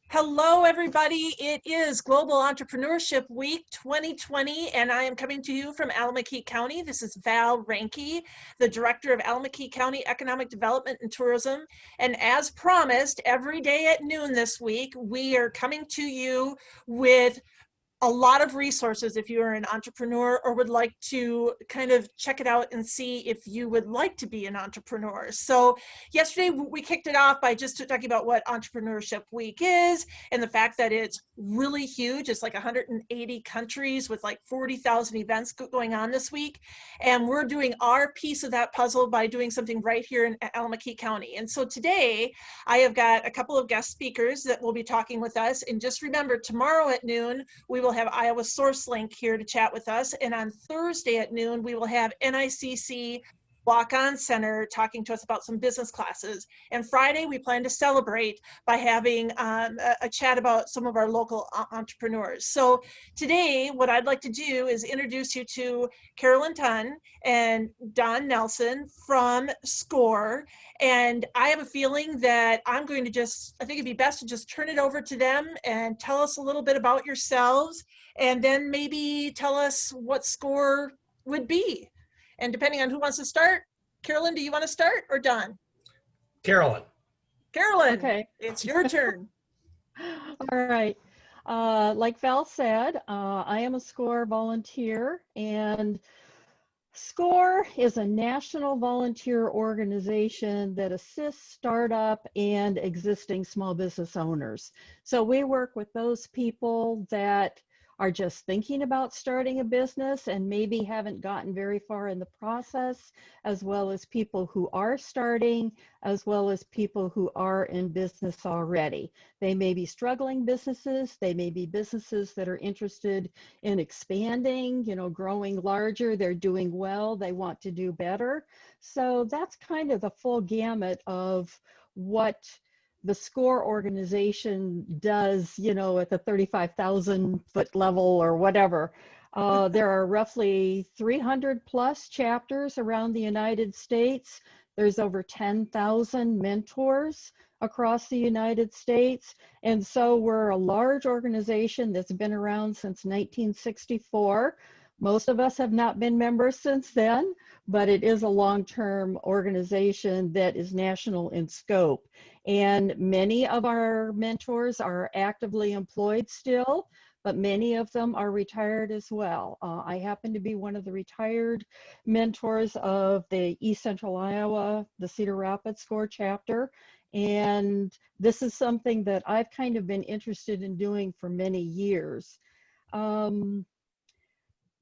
Hello, everybody. It is Global Entrepreneurship Week 2020, and I am coming to you from Allamakee County. This is Val Reinke, the Director of Allamakee County Economic Development and Tourism. And as promised, every day at noon this week, we are coming to you with a lot of resources if you are an entrepreneur or would like to kind of check it out and see if you would like to be an entrepreneur. So yesterday we kicked it off by just talking about what Entrepreneurship Week is and the fact that it's really huge. It's like 180 countries with like 40,000 events going on this week. And we're doing our piece of that puzzle by doing something right here in Allamakee County. And so today I have got a couple of guest speakers that will be talking with us. And just remember, tomorrow at noon, we will have Iowa SourceLink here to chat with us. And on Thursday at noon, we will have NICC Walk-On Center talking to us about some business classes. And Friday, we plan to celebrate by having a chat about some of our local entrepreneurs. So today, what I'd like to do is introduce you to Carolyn Tonn and Don Nelson from SCORE. And I have a feeling that I'm going to I think it'd be best to just turn it over to them and tell us a little bit about yourselves, and then maybe tell us what SCORE would be. And depending on who wants to start, Carolyn, do you want to start, or Don? Carolyn. Carolyn, okay. It's your turn. All right. Like Val said, I am a SCORE volunteer, and SCORE is a national volunteer organization that assists startup and existing small business owners. So we work with those people that are just thinking about starting a business and maybe haven't gotten very far in the process, as well as people who are starting, as well as people who are in business already. They may be struggling businesses, they may be businesses that are interested in expanding, growing larger, they're doing well, they want to do better. So that's kind of the full gamut of what the SCORE organization does, at the 35,000 foot level or whatever. There are roughly 300 plus chapters around the United States. There's over 10,000 mentors across the United States. And so we're a large organization that's been around since 1964. Most of us have not been members since then, but it is a long-term organization that is national in scope. And many of our mentors are actively employed still, but many of them are retired as well. I happen to be one of the retired mentors of the East Central Iowa, the Cedar Rapids SCORE chapter. And this is something that I've kind of been interested in doing for many years.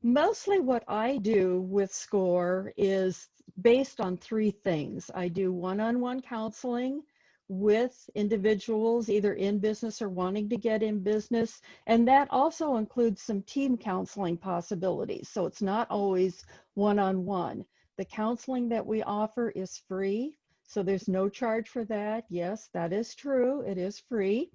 Mostly what I do with SCORE is based on three things. I do one-on-one counseling with individuals either in business or wanting to get in business, and that also includes some team counseling possibilities. So it's not always one-on-one. The counseling that we offer is free, so there's no charge for that. Yes, that is true. It is free.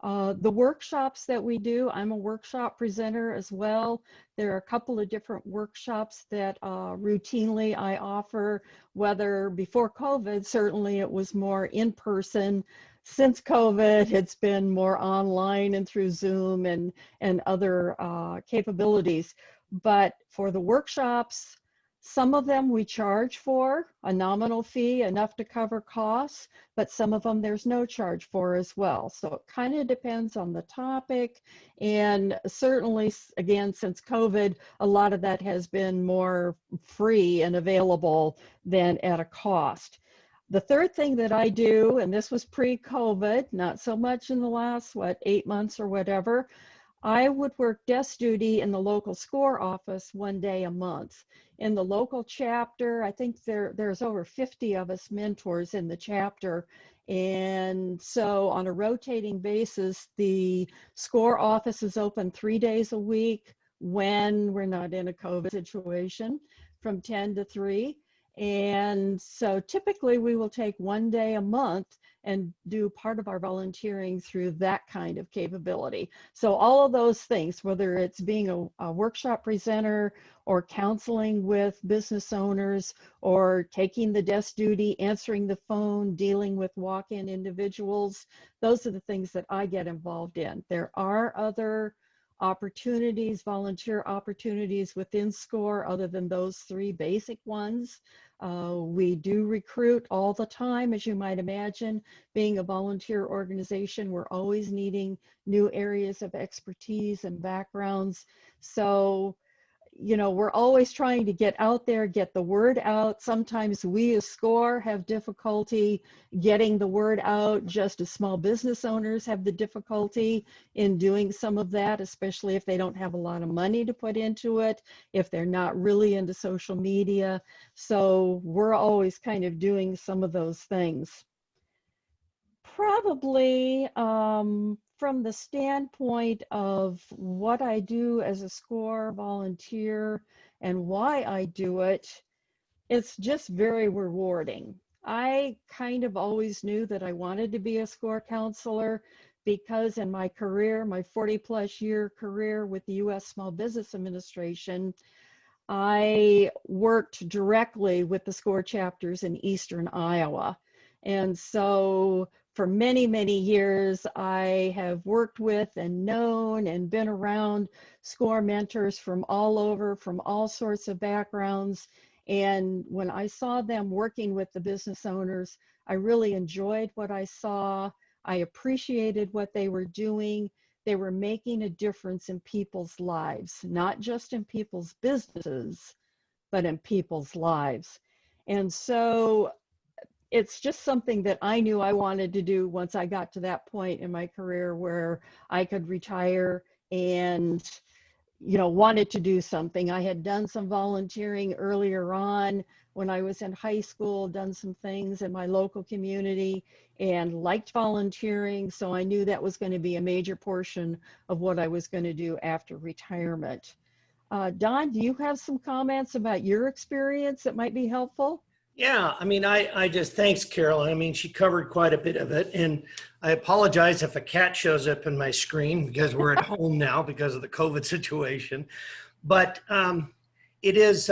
The workshops that we do, I'm a workshop presenter as well. There are a couple of different workshops that routinely I offer, whether before COVID, certainly it was more in person. Since COVID, it's been more online and through Zoom and other capabilities. But for the workshops, some of them we charge for a nominal fee, enough to cover costs, but some of them there's no charge for as well. So it kind of depends on the topic. And certainly, again, since COVID, a lot of that has been more free and available than at a cost. The third thing that I do, and this was pre-COVID, not so much in the last, 8 months or whatever, I would work desk duty in the local SCORE office one day a month. In the local chapter, I think there's over 50 of us mentors in the chapter. And so on a rotating basis, the SCORE office is open 3 days a week when we're not in a COVID situation, from 10 to 3. And so typically we will take one day a month and do part of our volunteering through that kind of capability. So all of those things, whether it's being a workshop presenter or counseling with business owners or taking the desk duty, answering the phone, dealing with walk-in individuals, those are the things that I get involved in. There are other opportunities, volunteer opportunities within SCORE other than those three basic ones. We do recruit all the time, as you might imagine. Being a volunteer organization, we're always needing new areas of expertise and backgrounds. So, you know, we're always trying to get out there, get the word out. Sometimes we as SCORE have difficulty getting the word out, just as small business owners have the difficulty in doing some of that, especially if they don't have a lot of money to put into it, if they're not really into social media. So we're always kind of doing some of those things. Probably from the standpoint of what I do as a SCORE volunteer and why I do it, it's just very rewarding. I kind of always knew that I wanted to be a SCORE counselor because in my career, my 40+ year career with the U.S. Small Business Administration, I worked directly with the SCORE chapters in Eastern Iowa. And so for many, many years, I have worked with and known and been around SCORE mentors from all over, from all sorts of backgrounds. And when I saw them working with the business owners, I really enjoyed what I saw. I appreciated what they were doing. They were making a difference in people's lives, not just in people's businesses, but in people's lives. And so it's just something that I knew I wanted to do once I got to that point in my career where I could retire and, you know, wanted to do something. I had done some volunteering earlier on when I was in high school, done some things in my local community and liked volunteering. So I knew that was going to be a major portion of what I was going to do after retirement. Don, do you have some comments about your experience that might be helpful? Yeah, I mean, I just, thanks, Carolyn. I mean, she covered quite a bit of it. And I apologize if a cat shows up in my screen because we're at home now because of the COVID situation. But it is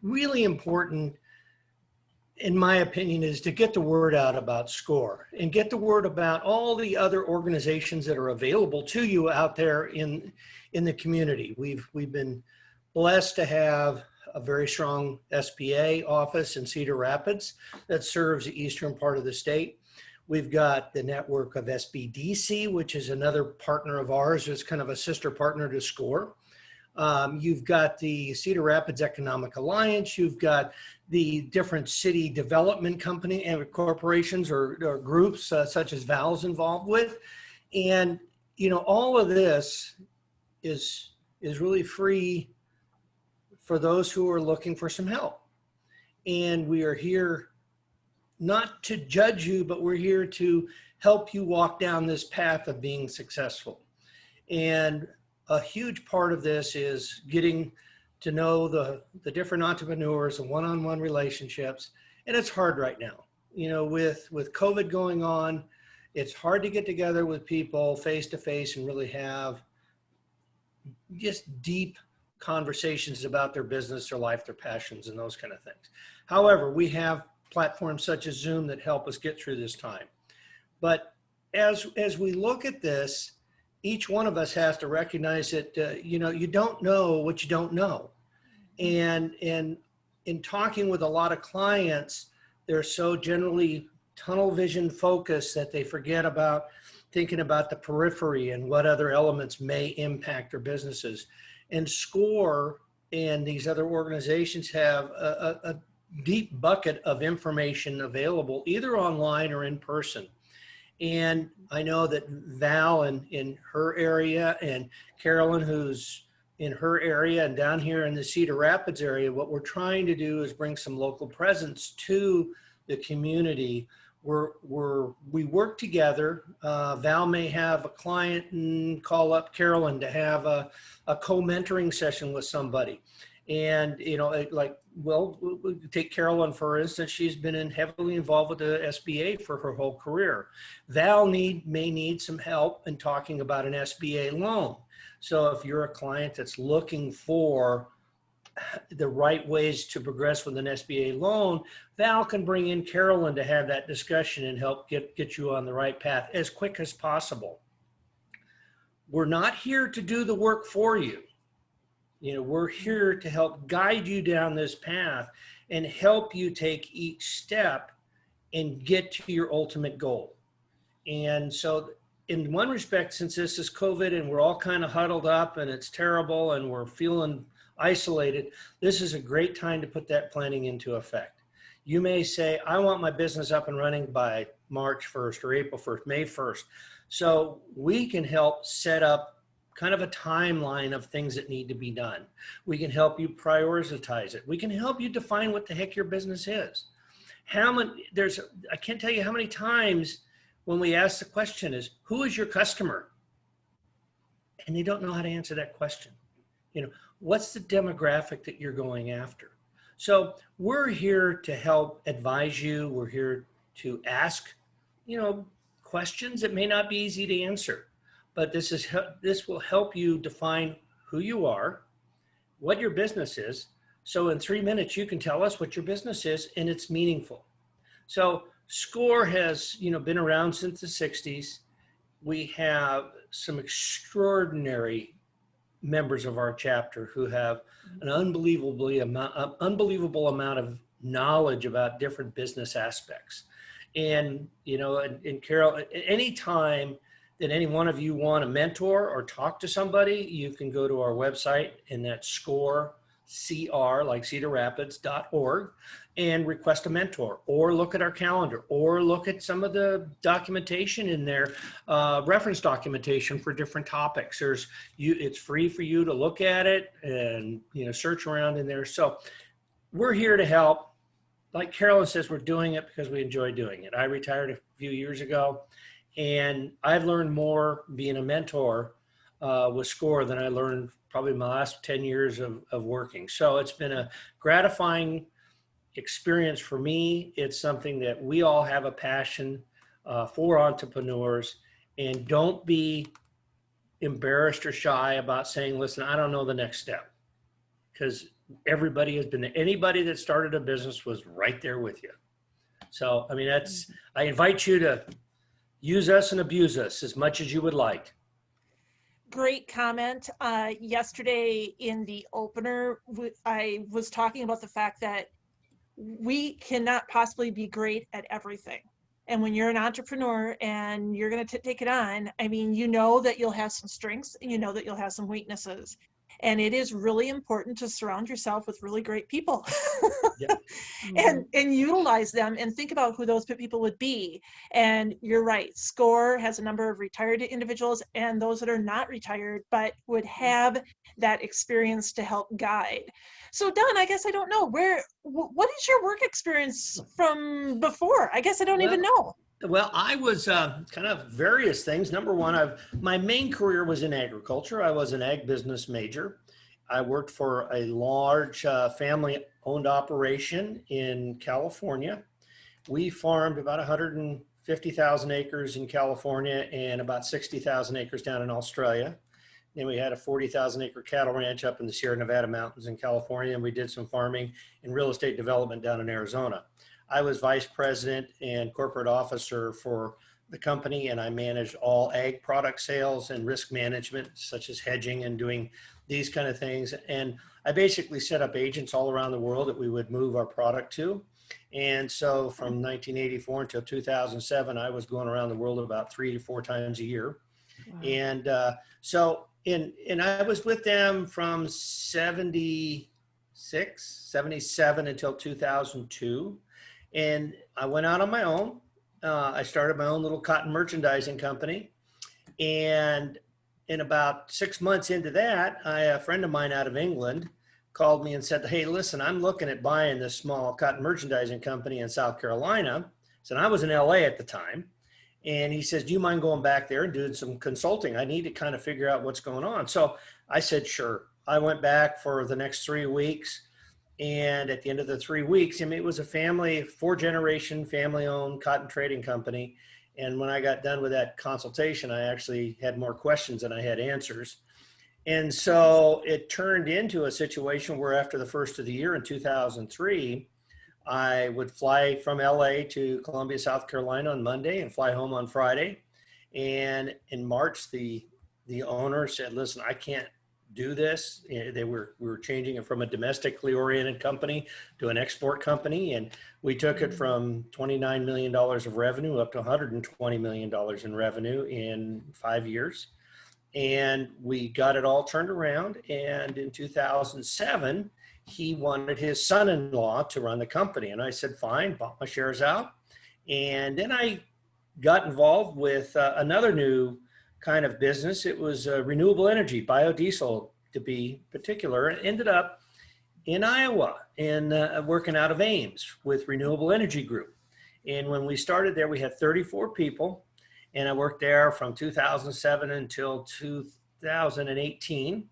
really important, in my opinion, is to get the word out about SCORE and get the word about all the other organizations that are available to you out there in the community. We've been blessed to have a very strong SBA office in Cedar Rapids that serves the eastern part of the state. We've got the network of SBDC, which is another partner of ours. It's kind of a sister partner to SCORE. You've got the Cedar Rapids Economic Alliance. You've got the different city development company and corporations or groups such as Val's involved with. And, you know, all of this is really free for those who are looking for some help. And we are here not to judge you, but we're here to help you walk down this path of being successful. And a huge part of this is getting to know the different entrepreneurs and one-on-one relationships. And it's hard right now. You know, with COVID going on, it's hard to get together with people face to face and really have just deep conversations about their business, their life, their passions, and those kind of things. However, we have platforms such as Zoom that help us get through this time. But as we look at this, each one of us has to recognize that, you know, you don't know what you don't know. And in talking with a lot of clients, they're so generally tunnel vision focused that they forget about thinking about the periphery and what other elements may impact their businesses. And SCORE and these other organizations have a deep bucket of information available either online or in person. And I know that Val in her area and Carolyn, who's in her area, and down here in the Cedar Rapids area, what we're trying to do is bring some local presence to the community. We work together. Val may have a client and call up Carolyn to have a co-mentoring session with somebody. And, well, we take Carolyn, for instance. She's been heavily involved with the SBA for her whole career. Val may need some help in talking about an SBA loan. So if you're a client that's looking for the right ways to progress with an SBA loan, Val can bring in Carolyn to have that discussion and help get you on the right path as quick as possible. We're not here to do the work for you. We're here to help guide you down this path and help you take each step and get to your ultimate goal. And so in one respect, since this is COVID and we're all kind of huddled up and it's terrible and we're feeling isolated, this is a great time to put that planning into effect. You may say, I want my business up and running by March 1st or April 1st, May 1st. So we can help set up kind of a timeline of things that need to be done. We can help you prioritize it. We can help you define what the heck your business is. I can't tell you how many times when we ask the question is, who is your customer? And they don't know how to answer that question. What's the demographic that you're going after? So we're here to help advise you. We're here to ask, questions that may not be easy to answer. But this will help you define who you are, what your business is. So in 3 minutes, you can tell us what your business is and it's meaningful. So SCORE has, been around since the 60s. We have some extraordinary members of our chapter who have an unbelievable amount of knowledge about different business aspects. And, and Carol, anytime that any one of you want a mentor or talk to somebody, you can go to our website, and that's SCORE, CR, like Cedar Rapids.org, and request a mentor, or look at our calendar, or look at some of the documentation in there, reference documentation for different topics. It's free for you to look at it and search around in there. So we're here to help. Like Carolyn says, we're doing it because we enjoy doing it. I retired a few years ago, and I've learned more being a mentor with SCORE than I learned probably my last 10 years of working. So it's been a gratifying experience for me. It's something that we all have a passion for entrepreneurs, and don't be embarrassed or shy about saying, listen, I don't know the next step, because anybody that started a business was right there with you. So, I invite you to use us and abuse us as much as you would like. Great comment. Yesterday in the opener, I was talking about the fact that we cannot possibly be great at everything. And when you're an entrepreneur and you're going to take it on, that you'll have some strengths and that you'll have some weaknesses. And it is really important to surround yourself with really great people. Yep. and utilize them and think about who those people would be. And you're right, SCORE has a number of retired individuals and those that are not retired, but would have that experience to help guide. So Don, I guess I don't know, what is your work experience from before? I guess I don't even know. Well, I was kind of various things. Number one, my main career was in agriculture. I was an ag business major. I worked for a large family-owned operation in California. We farmed about 150,000 acres in California and about 60,000 acres down in Australia. Then we had a 40,000 acre cattle ranch up in the Sierra Nevada mountains in California, and we did some farming and real estate development down in Arizona. I was vice president and corporate officer for the company, and I managed all ag product sales and risk management, such as hedging and doing these kind of things. And I basically set up agents all around the world that we would move our product to. And so from 1984 until 2007, I was going around the world about 3 to 4 times a year. Wow. And and I was with them from 77 until 2002. And I went out on my own. I started my own little cotton merchandising company. And in about 6 months into that, a friend of mine out of England called me and said, hey, listen, I'm looking at buying this small cotton merchandising company in South Carolina. So I was in LA at the time. And he says, do you mind going back there and doing some consulting? I need to kind of figure out what's going on. So I said, sure. I went back for the next 3 weeks. And at the end of the 3 weeks, I mean, it was a family, 4-generation family-owned cotton trading company. And when I got done with that consultation, I actually had more questions than I had answers. And so it turned into a situation where after the first of the year in 2003, I would fly from LA to Columbia, South Carolina on Monday and fly home on Friday. And in March, the owner said, listen, I can't do this. We were changing it from a domestically oriented company to an export company. And we took it from $29 million of revenue up to $120 million in revenue in 5 years. And we got it all turned around. And in 2007, he wanted his son-in-law to run the company. And I said, fine, bought my shares out. And then I got involved with another new kind of business. It was renewable energy, biodiesel to be particular, and ended up in Iowa and working out of Ames with Renewable Energy Group. And when we started there, we had 34 people. And I worked there from 2007 until 2018.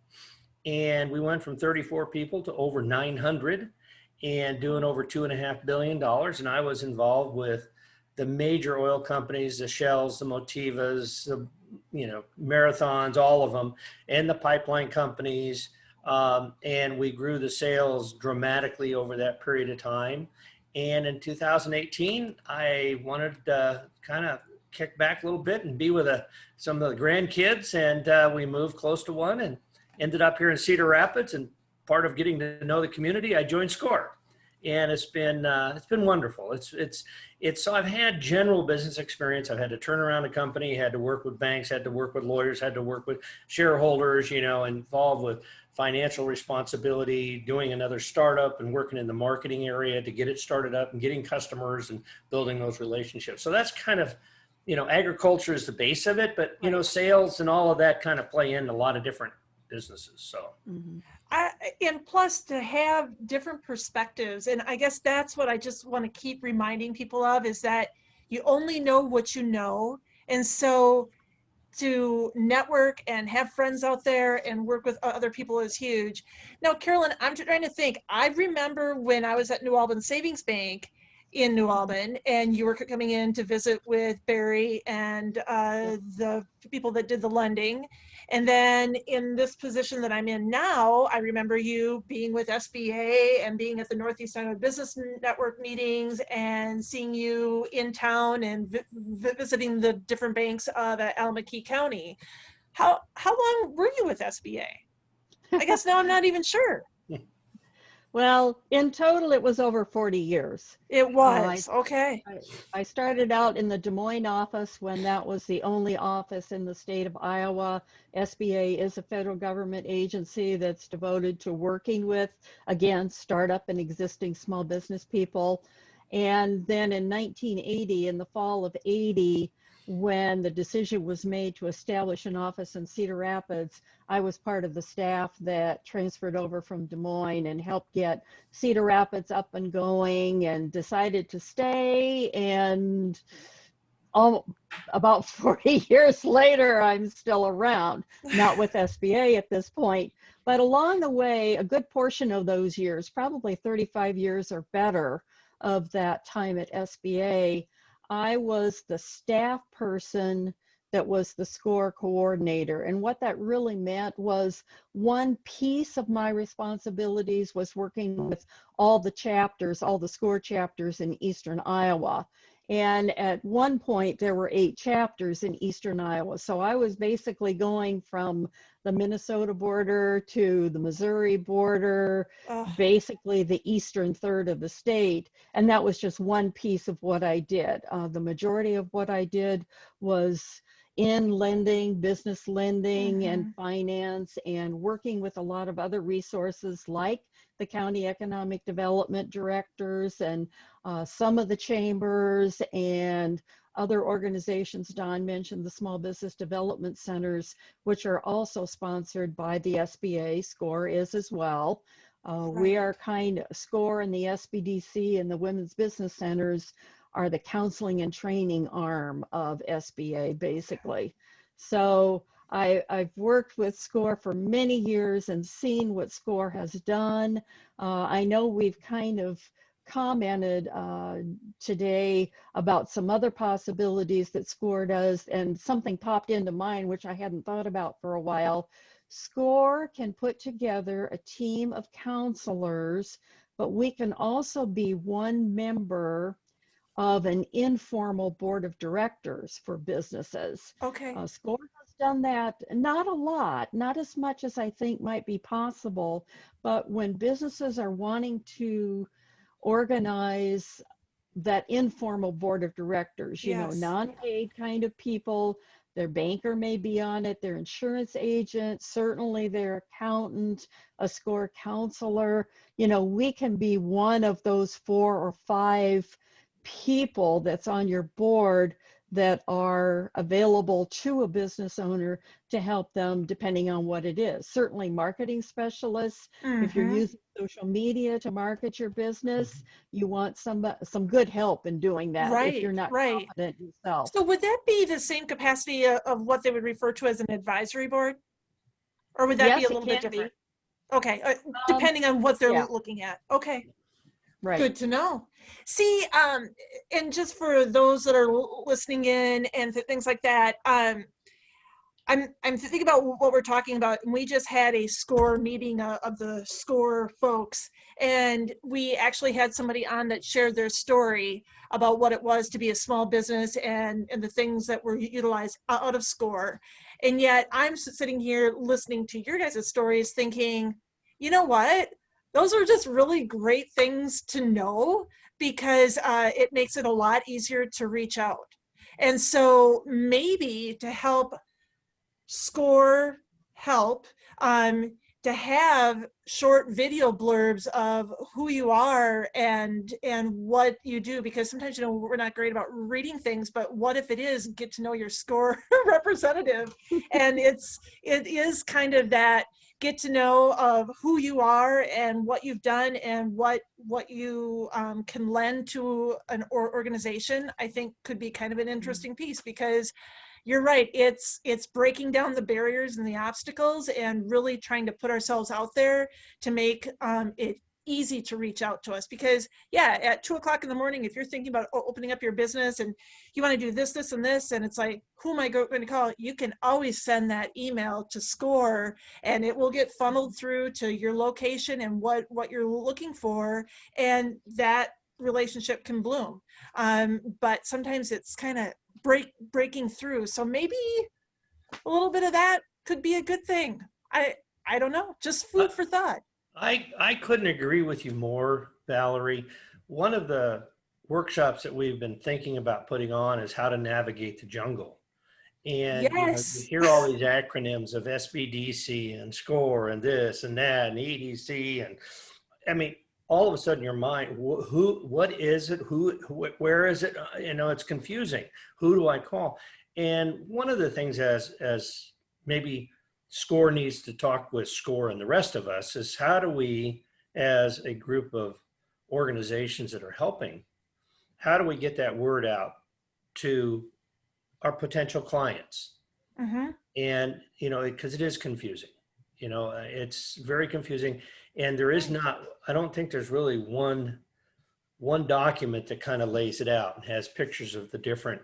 And we went from 34 people to over 900 and doing over $2.5 billion. And I was involved with the major oil companies, the Shells, the Motivas, the Marathons, all of them, and the pipeline companies. And we grew the sales dramatically over that period of time. And in 2018, I wanted to kind of kick back a little bit and be with some of the grandkids. And we moved close to one and ended up here in Cedar Rapids. And part of getting to know the community, I joined SCORE. And it's been wonderful. So I've had general business experience. I've had to turn around a company, had to work with banks, had to work with lawyers, had to work with shareholders, involved with financial responsibility, doing another startup and working in the marketing area to get it started up and getting customers and building those relationships. So that's kind of, agriculture is the base of it, but, sales and all of that kind of play in a lot of different businesses. So. Mhm. And plus to have different perspectives, and I guess that's what I just want to keep reminding people of, is that you only know what you know. And so to network and have friends out there and work with other people is huge. Now, Carolyn, I'm trying to think. I remember when I was at New Albany Savings Bank in New Albany, and you were coming in to visit with Barry and the people that did the lending. And then in this position that I'm in now, I remember you being with SBA and being at the Northeast Iowa Business Network meetings and seeing you in town and visiting the different banks at Allamakee County. How long were you with SBA? I guess now I'm not even sure. Well, in total, it was over 40 years. It was, okay. I started out in the Des Moines office when that was the only office in the state of Iowa. SBA is a federal government agency that's devoted to working with, again, startup and existing small business people. And then in 1980, in the fall of 80, when the decision was made to establish an office in Cedar Rapids, I was part of the staff that transferred over from Des Moines and helped get Cedar Rapids up and going, and decided to stay. And about 40 years later, I'm still around, not with SBA at this point. But along the way, a good portion of those years, probably 35 years or better of that time at SBA, I was the staff person that was the SCORE coordinator. And what that really meant was one piece of my responsibilities was working with all the chapters, all the SCORE chapters in Eastern Iowa. And at one point, there were 8 chapters in Eastern Iowa. So I was basically going from the Minnesota border to the Missouri border, basically the eastern third of the state. And that was just one piece of what I did. The majority of what I did was in lending, business lending, and finance, and working with a lot of other resources like the county economic development directors and some of the chambers and other organizations. Don mentioned the small business development centers, which are also sponsored by the SBA. SCORE is as well. We are SCORE and the SBDC and the women's business centers are the counseling and training arm of SBA, basically. So I've worked with SCORE for many years and seen what SCORE has done. I know we've kind of commented today about some other possibilities that SCORE does, and something popped into mind which I hadn't thought about for a while. SCORE can put together a team of counselors, but we can also be one member of an informal board of directors for businesses. Okay. SCORE has done that, not a lot, not as much as I think might be possible, but when businesses are wanting to organize that informal board of directors, you know, Yes. non-paid kind of people, their banker may be on it, their insurance agent, certainly their accountant, a SCORE counselor, you know, we can be one of those 4 or 5 people that's on your board that are available to a business owner to help them depending on what it is. Certainly marketing specialists, if you're using social media to market your business, you want some good help in doing that if you're Right, not right. confident yourself. So would that be the same capacity of what they would refer to as an advisory board? Or would that be a Yes, it little bit can different? be. Okay, depending on what they're Yeah, looking at. Okay, right. good to know. See, and just for those that are listening in and things like that, I'm thinking about what we're talking about, and we just had a SCORE meeting of the SCORE folks, and we actually had somebody on that shared their story about what it was to be a small business and the things that were utilized out of SCORE. And yet I'm sitting here listening to your guys' stories thinking, you know what? Those are just really great things to know, because it makes it a lot easier to reach out. And so maybe to help SCORE help, to have short video blurbs of who you are and what you do, because sometimes, you know, we're not great about reading things, but what if it is get to know your SCORE representative, and it is kind of that get to know of who you are and what you've done and what you can lend to an organization. I think could be kind of an interesting piece, because you're right. It's breaking down the barriers and the obstacles and really trying to put ourselves out there to make it easy to reach out to us. Because yeah, at 2 o'clock in the morning, if you're thinking about opening up your business and you want to do this, this, and this, and it's like, who am I going to call? You can always send that email to SCORE, and it will get funneled through to your location and what you're looking for, and that relationship can bloom. But sometimes it's kind of breaking through. So maybe a little bit of that could be a good thing. I don't know, just food for thought. I couldn't agree with you more, Valerie. One of the workshops that we've been thinking about putting on is how to navigate the jungle. And you know, you Yes. hear all these acronyms of SBDC and SCORE and this and that and EDC, and I mean, all of a sudden your mind, what is it? Where is it? You know, it's confusing. Who do I call? And one of the things as maybe SCORE needs to talk with SCORE and the rest of us is, how do we, as a group of organizations that are helping, how do we get that word out to our potential clients? Mm-hmm. And, you know, because it is confusing, you know, it's very confusing. And there is not, I don't think there's really one document that kind of lays it out and has pictures of the different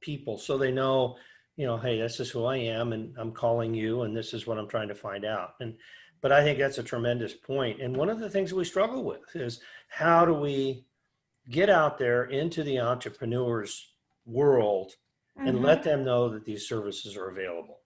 people, so they know, you know, hey, this is who I am and I'm calling you and this is what I'm trying to find out. But I think that's a tremendous point. And one of the things we struggle with is, how do we get out there into the entrepreneurs world and Mm-hmm. let them know that these services are available?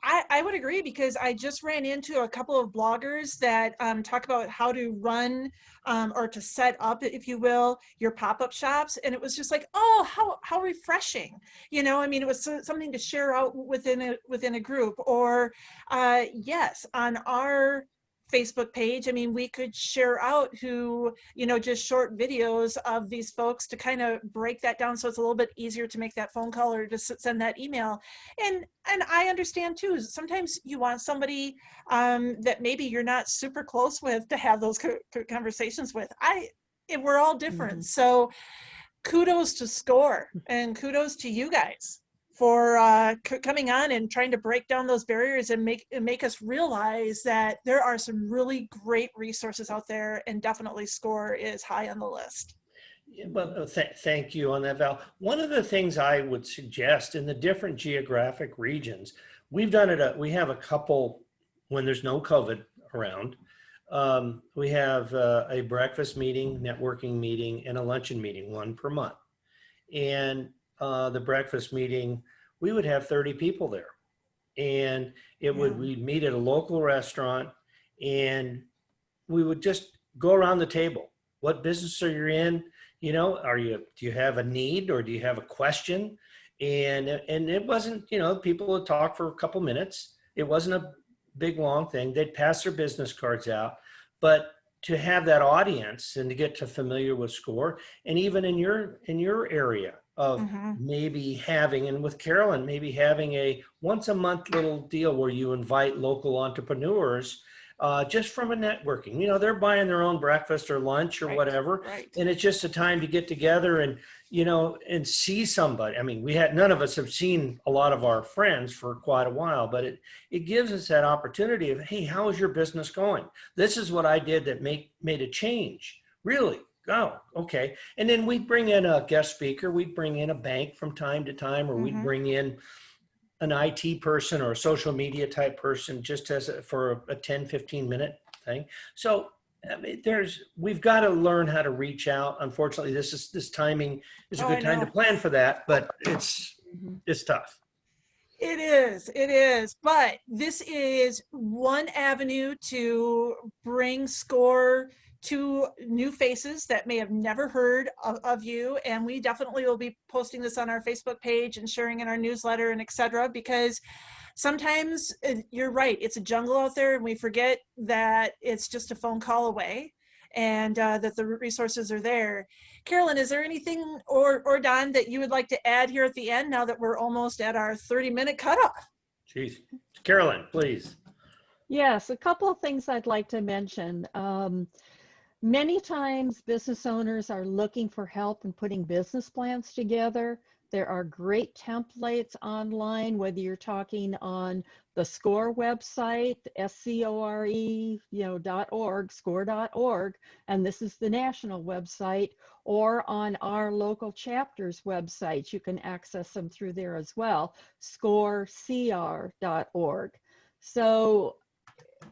I would agree, because I just ran into a couple of bloggers that talk about how to run or to set up, if you will, your pop-up shops. And it was just like, oh, how refreshing. You know, I mean, it was something to share out within a group. Or yes, on our Facebook page, I mean, we could share out who, you know, just short videos of these folks to kind of break that down, so it's a little bit easier to make that phone call or to send that email. And I understand too, sometimes you want somebody that maybe you're not super close with to have those conversations with. We're all different. Mm-hmm. So kudos to SCORE and kudos to you guys for coming on and trying to break down those barriers and make us realize that there are some really great resources out there, and definitely SCORE is high on the list. Yeah, well, thank you on that, Val. One of the things I would suggest in the different geographic regions, we've done it, we have a couple when there's no COVID around. We have a breakfast meeting, networking meeting, and a luncheon meeting, one per month. And the breakfast meeting, we would have 30 people there. And we'd meet at a local restaurant, and we would just go around the table. What business are you in? You know, do you have a need, or do you have a question? And it wasn't, you know, people would talk for a couple minutes. It wasn't a big, long thing. They'd pass their business cards out. But to have that audience and to get to familiar with SCORE, and even in your area of maybe having, and with Carolyn, maybe having a once a month little deal where you invite local entrepreneurs just from a networking. You know, they're buying their own breakfast or lunch or whatever. Right. And it's just a time to get together and, you know, and see somebody. I mean, none of us have seen a lot of our friends for quite a while, but it gives us that opportunity of, hey, how is your business going? This is what I did that made a change. Really? Oh, okay. And then we'd bring in a guest speaker. We'd bring in a bank from time to time, or we'd bring in an IT person or a social media type person just for a 10, 15 minute thing. So I mean, we've got to learn how to reach out. Unfortunately, this timing is a good time to plan for that, but it's tough. It is, but this is one avenue to bring SCORE to new faces that may have never heard of you. And we definitely will be posting this on our Facebook page and sharing in our newsletter and etc. Because sometimes you're right, it's a jungle out there, and we forget that it's just a phone call away, and that the resources are there. Carolyn, is there anything, or Don, that you would like to add here at the end, now that we're almost at our 30-minute cutoff? Jeez. Carolyn, please. Yes, a couple of things I'd like to mention. Many times business owners are looking for help in putting business plans together. There are great templates online, whether you're talking on the SCORE website, SCORE, .org, score.org, and this is the national website, or on our local chapters websites. You can access them through there as well, scorecr.org. So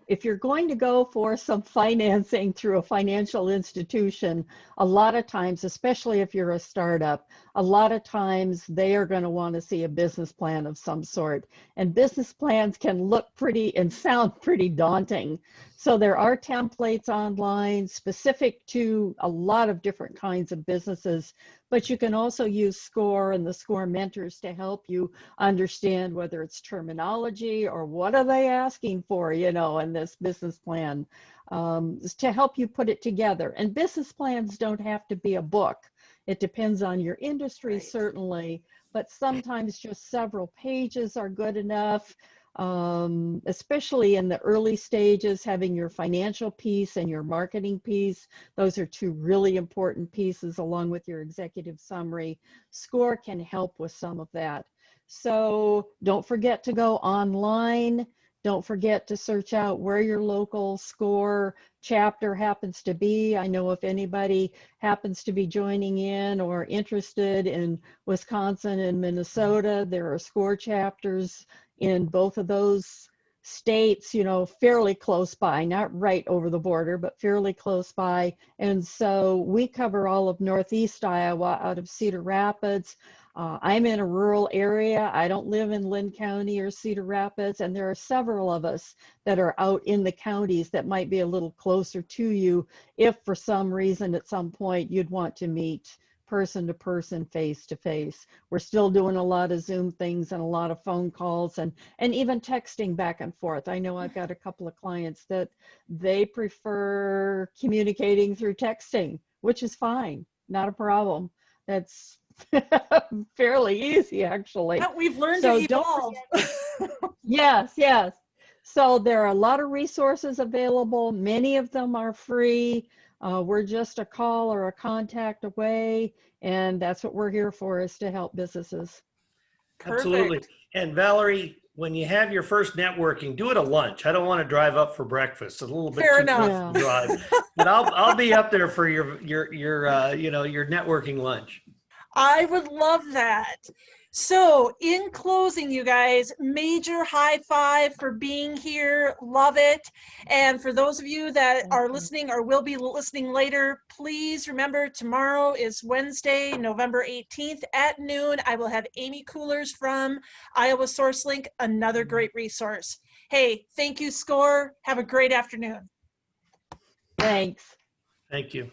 if you're going to go for some financing through a financial institution, a lot of times, especially if you're a startup, a lot of times they are going to want to see a business plan of some sort. And business plans can look pretty and sound pretty daunting. So there are templates online specific to a lot of different kinds of businesses, but you can also use SCORE and the SCORE mentors to help you understand whether it's terminology or what are they asking for, in this business plan, to help you put it together. And business plans don't have to be a book. It depends on your industry, certainly, but sometimes just several pages are good enough. Especially in the early stages, having your financial piece and your marketing piece. Those are two really important pieces along with your executive summary. SCORE can help with some of that. So don't forget to go online. Don't forget to search out where your local SCORE chapter happens to be. I know if anybody happens to be joining in or interested in Wisconsin and Minnesota, there are SCORE chapters in both of those states, fairly close by, not right over the border, but fairly close by. And so we cover all of Northeast Iowa out of Cedar Rapids. I'm in a rural area. I don't live in Lynn County or Cedar Rapids, and there are several of us that are out in the counties that might be a little closer to you if for some reason at some point you'd want to meet person to person, face to face. We're still doing a lot of Zoom things and a lot of phone calls and even texting back and forth. I know I've got a couple of clients that they prefer communicating through texting, which is fine, not a problem. That's fairly easy, actually. We've learned to evolve. Yes. So there are a lot of resources available. Many of them are free. We're just a call or a contact away, and that's what we're here for, is to help businesses. Absolutely. Perfect. And Valerie, when you have your first networking, do it at lunch. I don't want to drive up for breakfast. It's a little bit Fair too enough. close to drive. But I'll be up there for your networking lunch. I would love that. So, in closing, you guys, major high five for being here. Love it. And for those of you that Thank are you. listening or will be listening later, please remember tomorrow is Wednesday, November 18th at noon. I will have Amy Coolers from Iowa SourceLink, another great resource. Hey, thank you, SCORE. Have a great afternoon. Thanks. Thank you.